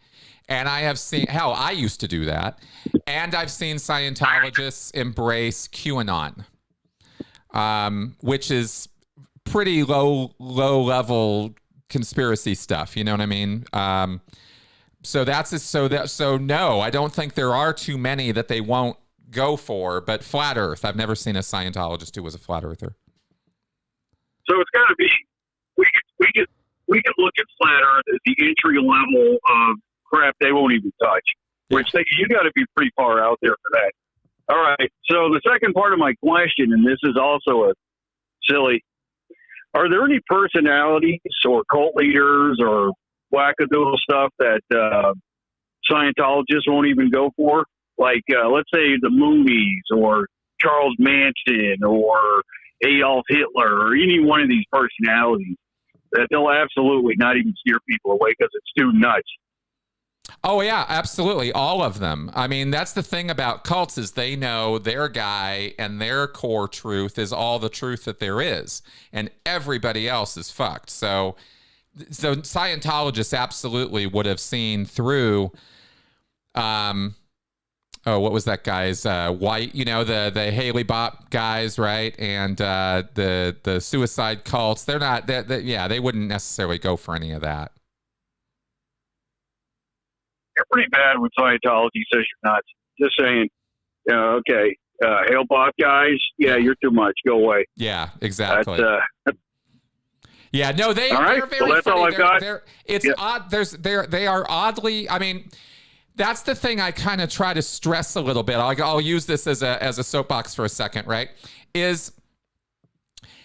And I have seen, I used to do that. And I've seen Scientologists embrace QAnon, which is pretty low level conspiracy stuff. You know what I mean? So no, I don't think there are too many that they won't go for, but flat Earth, I've never seen a Scientologist who was a flat earther.
So it's got to be, we can look at flat Earth as the entry level of crap they won't even touch, which you got to be pretty far out there for that. All right. So the second part of my question, and this is also a silly, are there any personalities or cult leaders or wackadoodle stuff that Scientologists won't even go for? Like, let's say the Moonies or Charles Manson or Adolf Hitler or any one of these personalities that they'll absolutely not even steer people away because it's too nuts.
Oh, yeah, absolutely. All of them. I mean, that's the thing about cults is they know their guy and their core truth is all the truth that there is. And everybody else is fucked. So Scientologists absolutely would have seen through, what was that guy's white, the Haley Bop guys, right? And the suicide cults. They're not, they wouldn't necessarily go for any of that.
You're pretty bad when Scientology says you're nuts. Just saying, okay, Hale Bop guys, you're too much. Go away.
Yeah, exactly. Yeah, no, they're very
that's
funny.
All I've got.
It's odd. They are oddly. I mean, that's the thing I kind of try to stress a little bit. I'll use this as a soapbox for a second. Right? Is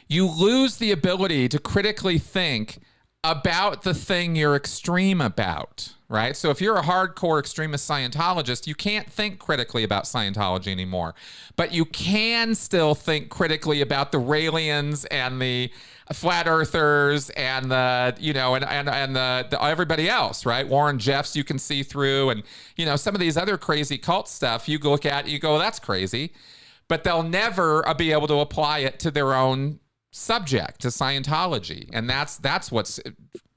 you lose the ability to critically think about the thing you're extreme about. Right? So if you're a hardcore extremist Scientologist, you can't think critically about Scientology anymore. But you can still think critically about the Raelians and the flat earthers and the, and the everybody else, right? Warren Jeffs you can see through, and, some of these other crazy cult stuff you look at, you go, that's crazy. But they'll never be able to apply it to their own subject, to Scientology. And that's what's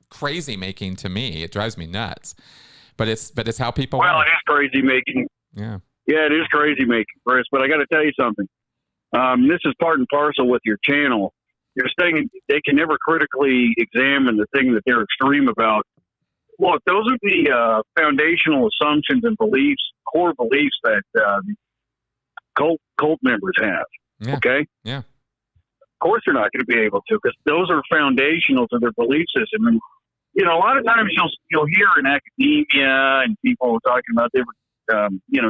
crazy making to me. It drives me nuts, but it's how people
it is crazy making.
Yeah,
it is crazy making, Chris, but I got to tell you something. This is part and parcel with your channel. You're saying they can never critically examine the thing that they're extreme about. Look, those are the foundational assumptions and beliefs, core beliefs that cult members have.
Yeah.
Okay?
Yeah.
Of course they're not going to be able to, because those are foundational to their belief system. And a lot of times you'll hear in academia and people talking about different,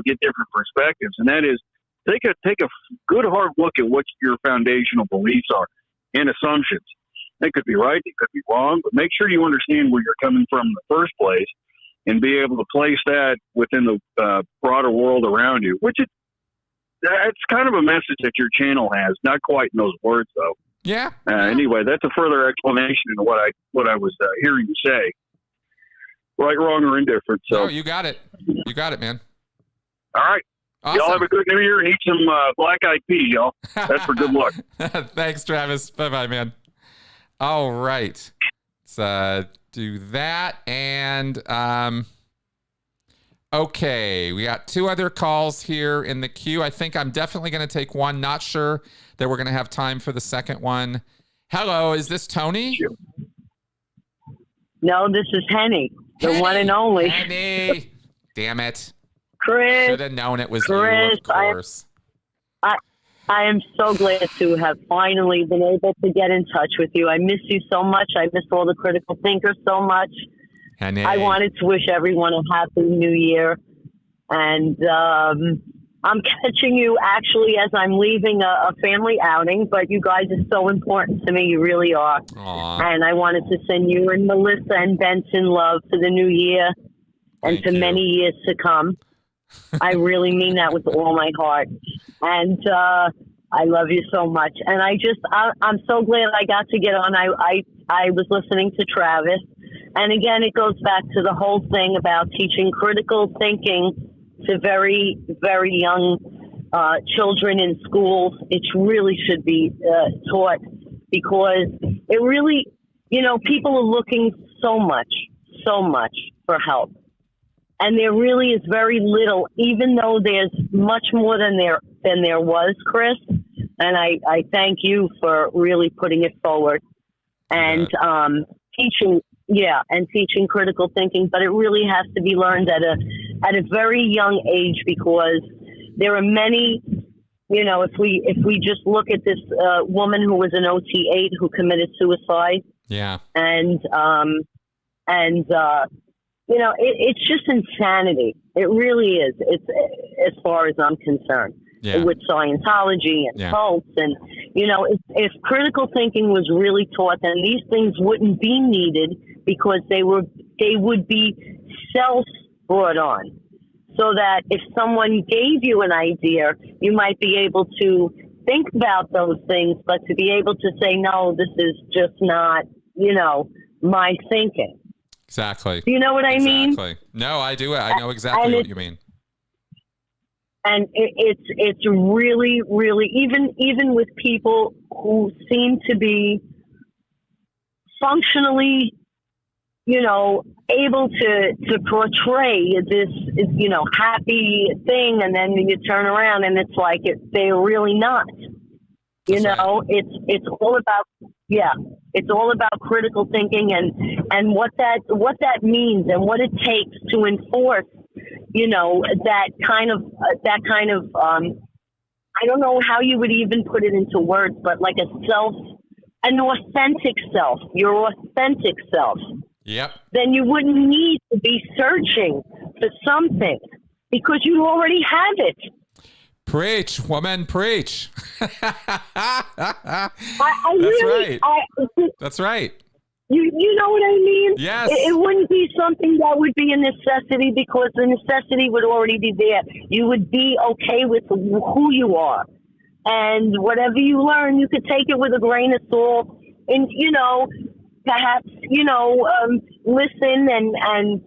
get different perspectives, and that is take a good hard look at what your foundational beliefs are and assumptions. They could be right, they could be wrong, but make sure you understand where you're coming from in the first place, and be able to place that within the broader world around you, that's kind of a message that your channel has. Not quite in those words, though.
Yeah.
Anyway, that's a further explanation of what I was hearing you say. Right, wrong, or indifferent. So
no, you got it. You got it, man.
All right.
Awesome.
Y'all have a good New Year and eat some black-eyed peas, y'all. That's for good luck.
Thanks, Travis. Bye-bye, man. All right. Let's do that. And, okay, we got 2 other calls here in the queue. I think I'm definitely going to take one. Not sure that we're going to have time for the second one. Hello, is this Tony?
No, this is Henny, the one and only.
Henny. Damn it.
Chris.
Should have known it was
Chris,
you, of course.
I am so glad to have finally been able to get in touch with you. I miss you so much. I miss all the critical thinkers so much.
Henny.
I wanted to wish everyone a happy new year. And I'm catching you actually as I'm leaving a family outing, but you guys are so important to me. You really are.
Aww.
And I wanted to send you and Melissa and Benson love for the new year and
Thank
for
you.
many years to come. I really mean that with all my heart. And I love you so much. And I'm so glad I got to get on. I was listening to Travis. And again, it goes back to the whole thing about teaching critical thinking to very, very young children in schools. It really should be taught because it really, people are looking so much for help. And there really is very little, even though there's much more than there was, Chris. And I thank you for really putting it forward and teaching critical thinking. But it really has to be learned at a very young age because there are many. If we just look at this woman who was an OT8 who committed suicide.
Yeah.
It's just insanity. It really is. It's as far as I'm concerned with Scientology and cults. And, if critical thinking was really taught, then these things wouldn't be needed because they would be self-brought on. So that if someone gave you an idea, you might be able to think about those things, but to be able to say, no, this is just not, my thinking.
Exactly.
Do you know what I mean?
Exactly. No, I do. I know exactly what you mean.
And it's really, really, even with people who seem to be functionally, able to portray this, happy thing, and then you turn around and it's like they're really not. It's all about it's all about critical thinking and what that means and what it takes to enforce that kind of I don't know how you would even put it into words, but like an authentic self, your authentic self.
Yep.
Then you wouldn't need to be searching for something because you already have it.
Preach, woman, preach. That's
really,
right. That's right.
You know what I mean?
Yes.
It wouldn't be something that would be a necessity because the necessity would already be there. You would be okay with who you are. And whatever you learn, you could take it with a grain of salt and, perhaps, listen and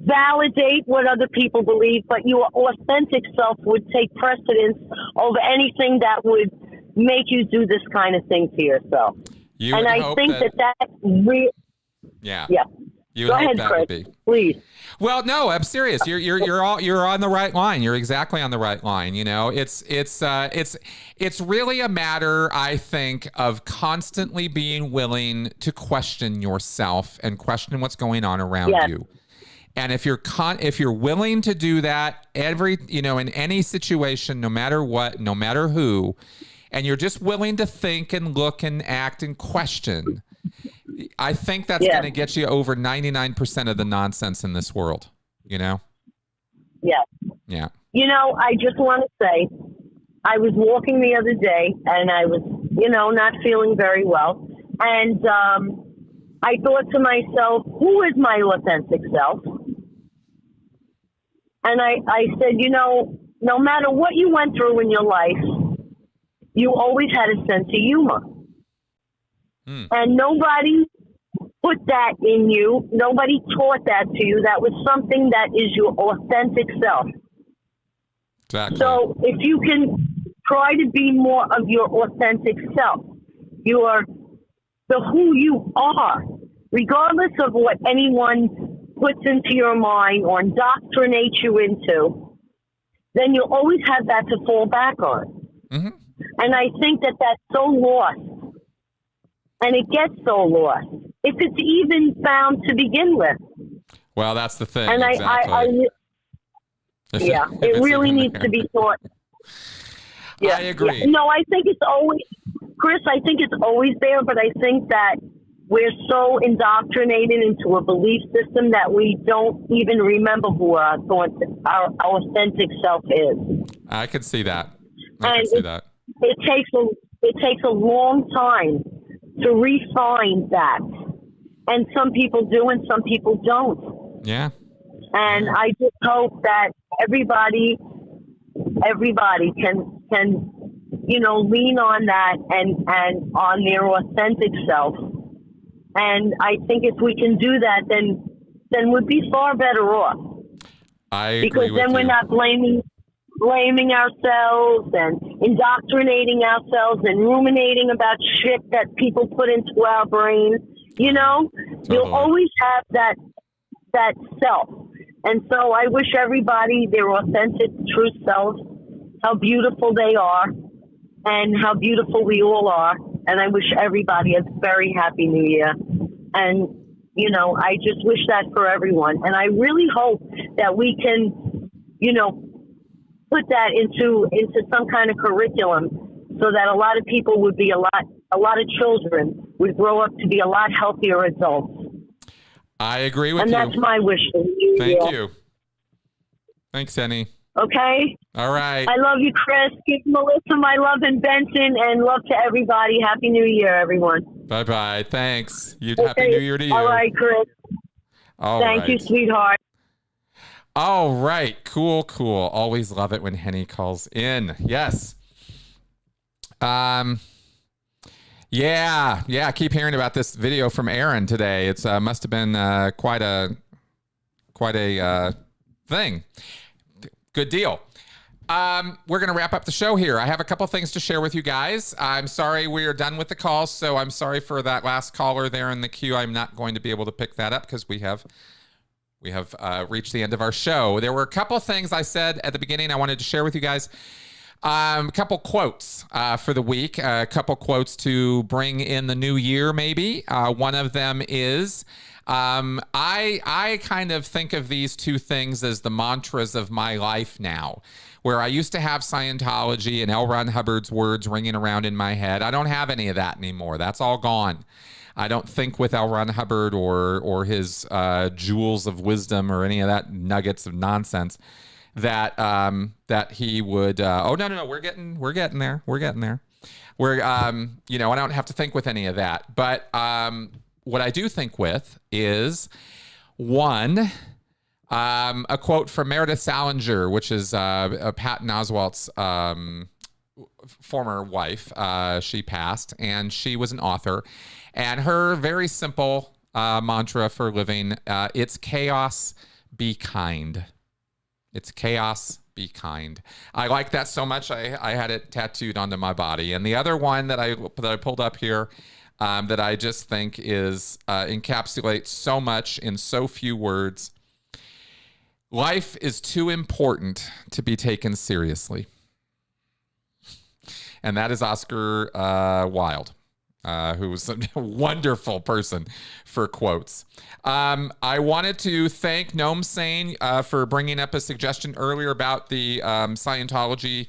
validate what other people believe, but your authentic self would take precedence over anything that would make you do this kind of thing to yourself. And I think that
yeah.
Go ahead, Chris, please.
Well, no, I'm serious. You're on the right line. You're exactly on the right line. It's really a matter, I think, of constantly being willing to question yourself and question what's going on around you. And if you're willing to do that in any situation, no matter what, no matter who, and you're just willing to think and look and act and question, I think that's going to get you over 99% of the nonsense in this world, Yeah.
Yeah. I just want to say, I was walking the other day and I was, not feeling very well. And I thought to myself, who is my authentic self? And I said, no matter what you went through in your life, you always had a sense of humor. And nobody put that in you. Nobody taught that to you. That was something that is your authentic self.
Exactly.
So if you can try to be more of your authentic self, the who you are, regardless of what anyone puts into your mind or indoctrinates you into, then you'll always have that to fall back on.
Mm-hmm.
And I think that that's so lost. And it gets so lost, if it's even found to begin with.
Well, that's the thing.
And
exactly.
It really needs to be taught.
Yeah, I agree.
Yeah. No, I think it's always, Chris, I think it's always there, but I think that we're so indoctrinated into a belief system that we don't even remember who our authentic self is.
I can see that.
It takes a long time to refine that. And some people do and some people don't.
Yeah.
And I just hope that everybody can lean on that and on their authentic self. And I think if we can do that, then we'd be far better off.
I agree
because
with
then
you.
We're not blaming ourselves and indoctrinating ourselves and ruminating about shit that people put into our brain. Totally. You'll always have that self. And so I wish everybody their authentic, true selves, how beautiful they are and how beautiful we all are. And I wish everybody a very happy New Year. And, I just wish that for everyone. And I really hope that we can, put that into some kind of curriculum so that a lot of people would be a lot of children would grow up to be a lot healthier adults.
I agree with you.
And that's my wish for you.
Thank you. Thanks, Annie.
Okay?
All right.
I love you, Chris. Give Melissa my love and Benson, and love to everybody. Happy New Year, everyone.
Bye-bye. Thanks.
Okay.
Happy New Year to you.
All right, Chris.
Thank
you, sweetheart.
All right. Cool. Always love it when Henny calls in. Yes. Yeah. I keep hearing about this video from Aaron today. It's must have been quite a thing. Good deal. We're going to wrap up the show here. I have a couple things to share with you guys. I'm sorry we are done with the calls, so I'm sorry for that last caller there in the queue. I'm not going to be able to pick that up because we have reached the end of our show. There were a couple things I said at the beginning I wanted to share with you guys. A couple quotes for the week, a couple quotes to bring in the new year, maybe. One of them is, I kind of think of these two things as the mantras of my life now, where I used to have Scientology and L. Ron Hubbard's words ringing around in my head. I don't have any of that anymore. That's all gone. I don't think with L. Ron Hubbard or his jewels of wisdom or any of that nuggets of nonsense that he would. No, we're getting there. We're I don't have to think with any of that. But what I do think with is one. A quote from Meredith Salinger, which is Patton Oswalt's former wife. She passed, and she was an author. And her very simple mantra for living, it's chaos, be kind. It's chaos, be kind. I like that so much, I had it tattooed onto my body. And the other one that I pulled up here that I just think is encapsulates so much in so few words. Life is too important to be taken seriously. And that is Oscar Wilde, who was a wonderful person for quotes. I wanted to thank Noam Sane for bringing up a suggestion earlier about the Scientology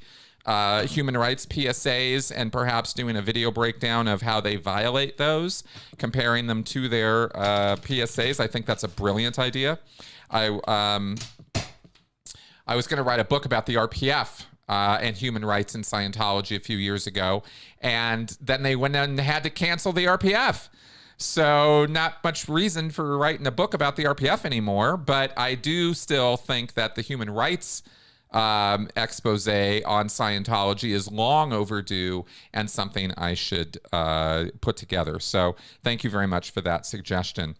human rights PSAs and perhaps doing a video breakdown of how they violate those, comparing them to their PSAs. I think that's a brilliant idea. I was going to write a book about the RPF and human rights in Scientology a few years ago, and then they went and had to cancel the RPF So not much reason for writing a book about the RPF anymore, but I do still think that the human rights expose on Scientology is long overdue and something I should put together. So thank you very much for that suggestion.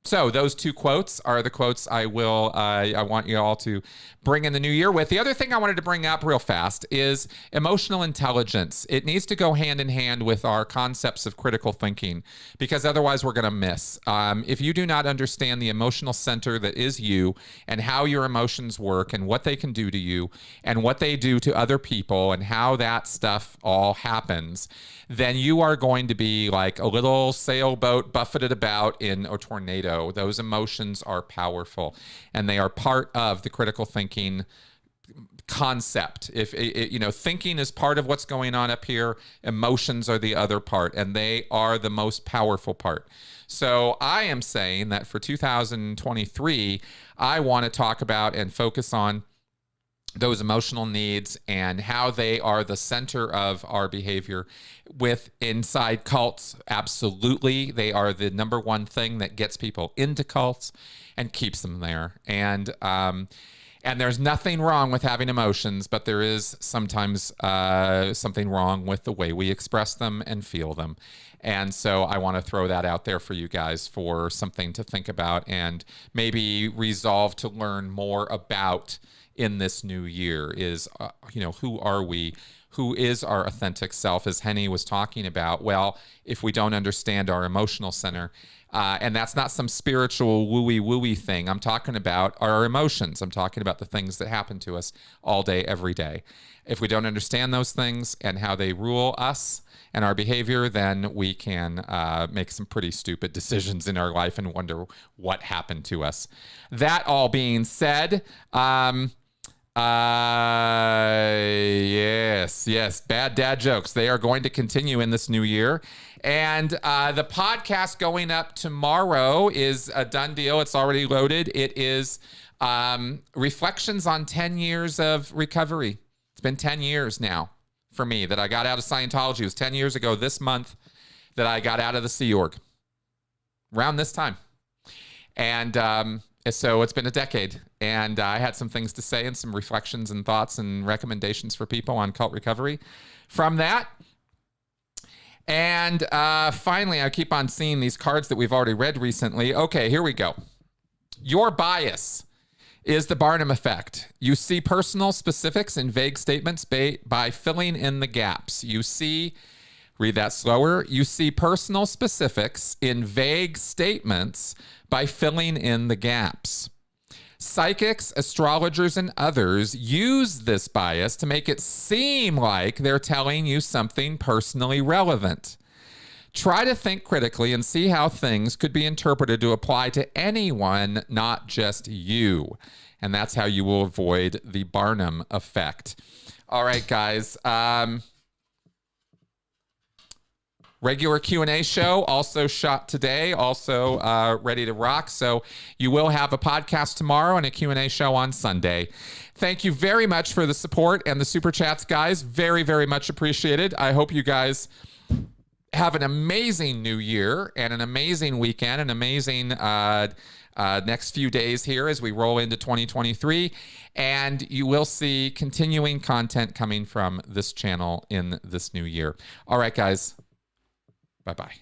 So those two quotes are the quotes I want you all to bring in the new year with. The other thing I wanted to bring up real fast is emotional intelligence. It needs to go hand in hand with our concepts of critical thinking, because otherwise we're going to miss. If you do not understand the emotional center that is you and how your emotions work and what they can do to you and what they do to other people and how that stuff all happens, then you are going to be like a little sailboat buffeted about in a tornado. Those emotions are powerful, and they are part of the critical thinking concept. If thinking is part of what's going on up here, emotions are the other part, and they are the most powerful part. So I am saying that for 2023, I want to talk about and focus on those emotional needs and how they are the center of our behavior. With inside cults, absolutely, they are the number one thing that gets people into cults and keeps them there. And there's nothing wrong with having emotions, but there is sometimes something wrong with the way we express them and feel them. And so I want to throw that out there for you guys for something to think about and maybe resolve to learn more about in this new year. Is, who are we? Who is our authentic self? As Henny was talking about, well, if we don't understand our emotional center, and that's not some spiritual wooey thing. I'm talking about our emotions. I'm talking about the things that happen to us all day, every day. If we don't understand those things and how they rule us and our behavior, then we can make some pretty stupid decisions in our life and wonder what happened to us. That all being said, yes, bad dad jokes. They are going to continue in this new year. And the podcast going up tomorrow is a done deal. It's already loaded. It is reflections on 10 years of recovery. It's been 10 years now for me that I got out of Scientology. It was 10 years ago this month that I got out of the Sea Org. Around this time. And so it's been a decade, and I had some things to say and some reflections and thoughts and recommendations for people on cult recovery from that. And finally, I keep on seeing these cards that we've already read recently. Okay, here we go. Your bias is the Barnum effect. You see personal specifics in vague statements by filling in the gaps. Read that slower. You see personal specifics in vague statements by filling in the gaps. Psychics, astrologers, and others use this bias to make it seem like they're telling you something personally relevant. Try to think critically and see how things could be interpreted to apply to anyone, not just you. And that's how you will avoid the Barnum effect. All right, guys. Regular Q&A show also shot today, also ready to rock. So you will have a podcast tomorrow and a Q&A show on Sunday. Thank you very much for the support and the super chats, guys. Very, very much appreciated. I hope you guys have an amazing new year and an amazing weekend, an amazing next few days here as we roll into 2023. And you will see continuing content coming from this channel in this new year. All right, guys. Bye-bye.